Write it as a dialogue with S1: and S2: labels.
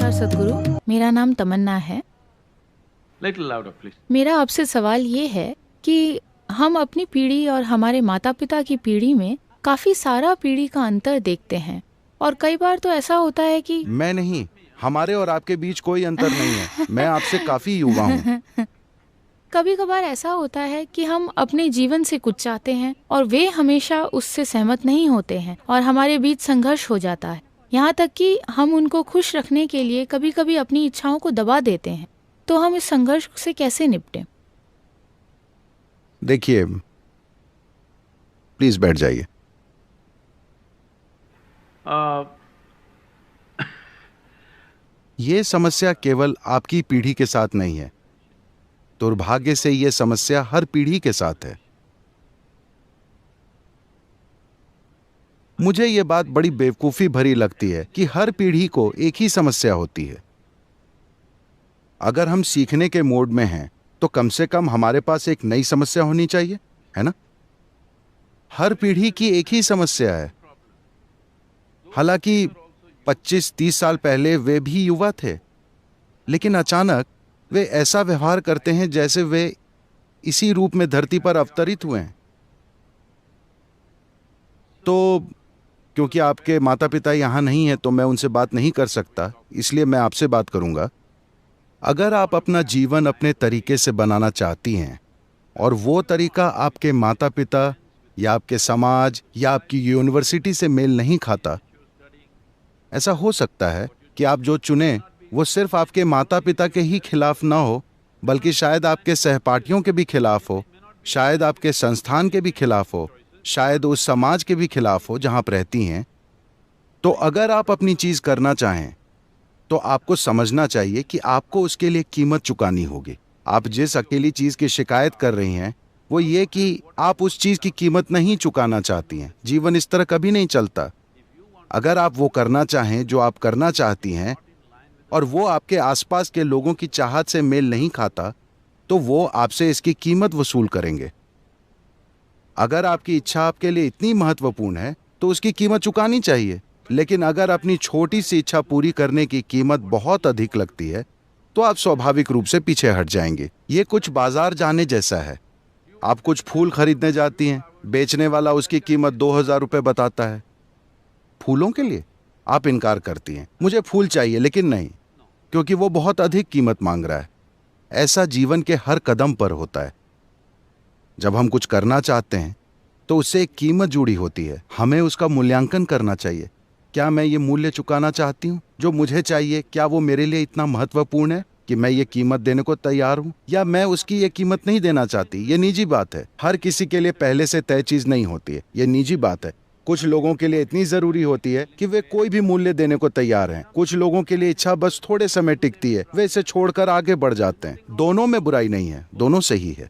S1: नमस्कार सद्गुरु, मेरा नाम तमन्ना है।
S2: Little louder, please.
S1: मेरा आपसे सवाल ये है कि हम अपनी पीढ़ी और हमारे माता पिता की पीढ़ी में काफ़ी सारा पीढ़ी का अंतर देखते हैं और कई बार तो ऐसा होता है कि
S3: मैं नहीं, हमारे और आपके बीच कोई अंतर नहीं है। मैं आपसे काफी युवा हूँ।
S1: कभी कभार ऐसा होता है कि हम अपने जीवन से कुछ चाहते हैं और वे हमेशा उससे सहमत नहीं होते हैं और हमारे बीच संघर्ष हो जाता है, यहाँ तक कि हम उनको खुश रखने के लिए कभी कभी अपनी इच्छाओं को दबा देते हैं। तो हम इस संघर्ष से कैसे निपटें?
S3: देखिए, प्लीज बैठ जाइए।
S2: Uh,
S3: ये समस्या केवल आपकी पीढ़ी के साथ नहीं है। दुर्भाग्य से ये समस्या हर पीढ़ी के साथ है। मुझे ये बात बड़ी बेवकूफी भरी लगती है कि हर पीढ़ी को एक ही समस्या होती है। अगर हम सीखने के मोड में हैं, तो कम से कम हमारे पास एक नई समस्या होनी चाहिए, है ना? हर पीढ़ी की एक ही समस्या है। हालांकि 25-30 साल पहले वे भी युवा थे, लेकिन अचानक वे ऐसा व्यवहार करते हैं जैसे वे इसी रूप में धरती पर अवतरित हुए हैं। तो क्योंकि आपके माता पिता यहां नहीं हैं, तो मैं उनसे बात नहीं कर सकता, इसलिए मैं आपसे बात करूंगा। अगर आप अपना जीवन अपने तरीके से बनाना चाहती हैं और वो तरीका आपके माता पिता या आपके समाज या आपकी यूनिवर्सिटी से मेल नहीं खाता, ऐसा हो सकता है कि आप जो चुने वो सिर्फ आपके माता पिता के ही खिलाफ ना हो, बल्कि शायद आपके सहपाठियों के भी खिलाफ हो, शायद आपके संस्थान के भी खिलाफ हो, शायद उस समाज के भी खिलाफ हो जहां आप रहती हैं। तो अगर आप अपनी चीज करना चाहें, तो आपको समझना चाहिए कि आपको उसके लिए कीमत चुकानी होगी। आप जिस अकेली चीज की शिकायत कर रही हैं, वो ये कि आप उस चीज की कीमत नहीं चुकाना चाहती हैं। जीवन इस तरह कभी नहीं चलता। अगर आप वो करना चाहें जो आप करना चाहती हैं और वो आपके आसपास के लोगों की चाहत से मेल नहीं खाता, तो वो आपसे इसकी कीमत वसूल करेंगे। अगर आपकी इच्छा आपके लिए इतनी महत्वपूर्ण है, तो उसकी कीमत चुकानी चाहिए। लेकिन अगर अपनी छोटी सी इच्छा पूरी करने की कीमत बहुत अधिक लगती है, तो आप स्वाभाविक रूप से पीछे हट जाएंगे। ये कुछ बाजार जाने जैसा है। आप कुछ फूल खरीदने जाती हैं, बेचने वाला उसकी कीमत 2000 रुपये बताता है। फूलों के लिए आप इनकार करती हैं, मुझे फूल चाहिए, लेकिन नहीं, क्योंकि वो बहुत अधिक कीमत मांग रहा है। ऐसा जीवन के हर कदम पर होता है। जब हम कुछ करना चाहते हैं, तो उससे एक कीमत जुड़ी होती है। हमें उसका मूल्यांकन करना चाहिए। क्या मैं ये मूल्य चुकाना चाहती हूँ जो मुझे चाहिए? क्या वो मेरे लिए इतना महत्वपूर्ण है कि मैं ये कीमत देने को तैयार हूँ, या मैं उसकी ये कीमत नहीं देना चाहती? ये निजी बात है। हर किसी के लिए पहले से तय चीज नहीं होती है। ये निजी बात है। कुछ लोगों के लिए इतनी जरूरी होती है कि वे कोई भी मूल्य देने को तैयार हैं। कुछ लोगों के लिए इच्छा बस थोड़े समय टिकती है, वे इसे छोड़कर आगे बढ़ जाते हैं। दोनों में बुराई नहीं है, दोनों सही है।